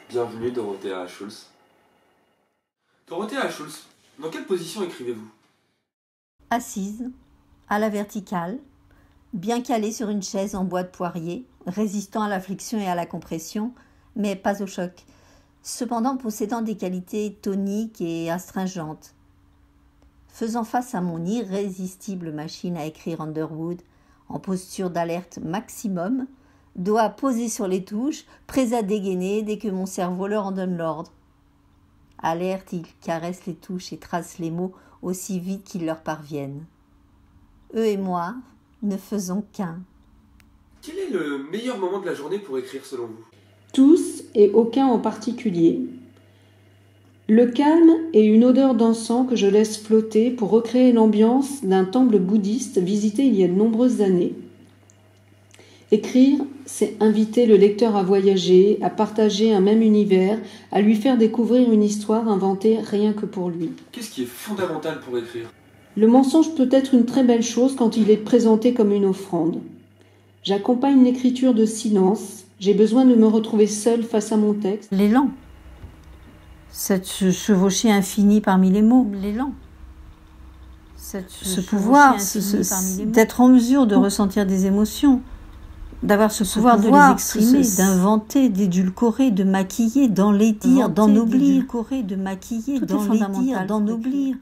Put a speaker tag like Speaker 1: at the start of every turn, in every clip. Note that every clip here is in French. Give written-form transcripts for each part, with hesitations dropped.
Speaker 1: Bienvenue Dorothea Schulz. Dorothea Schulz, dans quelle position écrivez-vous?
Speaker 2: Assise, à la verticale, bien calée sur une chaise en bois de poirier, résistant à la flexion et à la compression, mais pas au choc, cependant possédant des qualités toniques et astringentes. Faisant face à mon irrésistible machine à écrire Underwood, en posture d'alerte maximum, doigts posés sur les touches, prêts à dégainer dès que mon cerveau leur en donne l'ordre. Alerte, ils caressent les touches et tracent les mots aussi vite qu'ils leur parviennent. Eux et moi ne faisons qu'un.
Speaker 1: Quel est le meilleur moment de la journée pour écrire selon vous?
Speaker 3: Tous et aucun en particulier. Le calme et une odeur d'encens que je laisse flotter pour recréer l'ambiance d'un temple bouddhiste visité il y a de nombreuses années. Écrire, c'est inviter le lecteur à voyager, à partager un même univers, à lui faire découvrir une histoire inventée rien que pour lui.
Speaker 1: Qu'est-ce qui est fondamental pour écrire?
Speaker 3: Le mensonge peut être une très belle chose quand il est présenté comme une offrande. J'accompagne l'écriture de silence, j'ai besoin de me retrouver seule face à mon texte.
Speaker 2: L'élan, cette chevauchée infinie parmi les mots, l'élan. Ce pouvoir, d'être en mesure de ressentir des émotions, d'avoir ce pouvoir de les exprimer, d'inventer, d'édulcorer, de maquiller, d'enlaidir, d'ennoblir, de maquiller, d'enlaidir, d'ennoblir.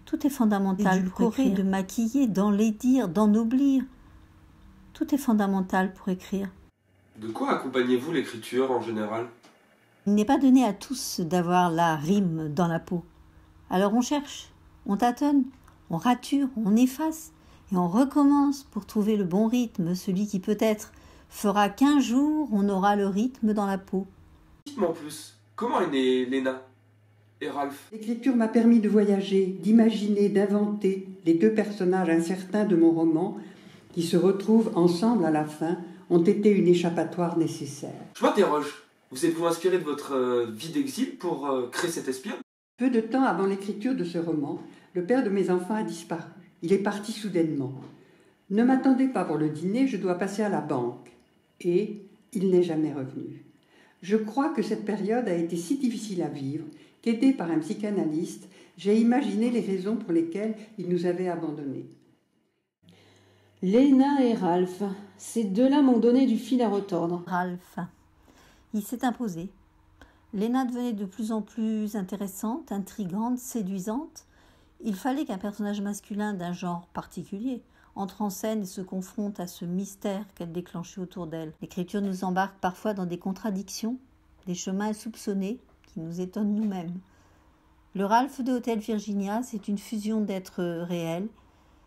Speaker 2: Tout est fondamental pour écrire. De maquiller, d'enlaidir, d'ennoblir. Tout est fondamental pour écrire.
Speaker 1: De quoi accompagnez-vous l'écriture en général?
Speaker 2: Il n'est pas donné à tous d'avoir la rime dans la peau. Alors on cherche, on tâtonne, on rature, on efface et on recommence pour trouver le bon rythme, celui qui peut-être fera qu'un jour on aura le rythme dans la peau.
Speaker 1: Dites-moi en plus, comment est née Léna et Ralph?
Speaker 4: L'écriture m'a permis de voyager, d'imaginer, d'inventer les deux personnages incertains de mon roman qui se retrouvent ensemble à la fin ont été une échappatoire nécessaire.
Speaker 1: Je m'interroge, vous êtes-vous inspiré de votre vie d'exil pour créer cet espion?
Speaker 4: Peu de temps avant l'écriture de ce roman, le père de mes enfants a disparu. Il est parti soudainement. Ne m'attendez pas pour le dîner, je dois passer à la banque. Et il n'est jamais revenu. Je crois que cette période a été si difficile à vivre qu'aidé par un psychanalyste, j'ai imaginé les raisons pour lesquelles il nous avait abandonnés.
Speaker 3: Léna et Ralph, ces deux-là m'ont donné du fil à retordre.
Speaker 2: Ralph, il s'est imposé. Léna devenait de plus en plus intéressante, intrigante, séduisante. Il fallait qu'un personnage masculin d'un genre particulier entre en scène et se confronte à ce mystère qu'elle déclenchait autour d'elle. L'écriture nous embarque parfois dans des contradictions, des chemins insoupçonnés qui nous étonnent nous-mêmes. Le Ralph de Hôtel Virginia, c'est une fusion d'êtres réels,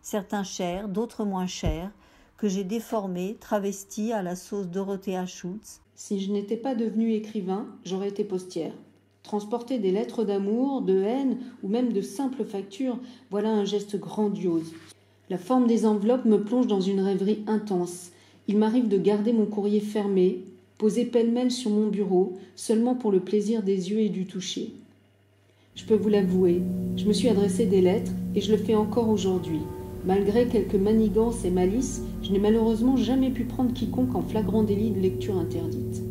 Speaker 2: certains chers, d'autres moins chers, que j'ai déformés, travestis à la sauce Dorothea Schulz.
Speaker 3: Si je n'étais pas devenue écrivain, j'aurais été postière. Transporter des lettres d'amour, de haine ou même de simples factures, voilà un geste grandiose. La forme des enveloppes me plonge dans une rêverie intense. Il m'arrive de garder mon courrier fermé, posé pêle-mêle sur mon bureau, seulement pour le plaisir des yeux et du toucher. Je peux vous l'avouer, je me suis adressé des lettres et je le fais encore aujourd'hui. Malgré quelques manigances et malices, je n'ai malheureusement jamais pu prendre quiconque en flagrant délit de lecture interdite.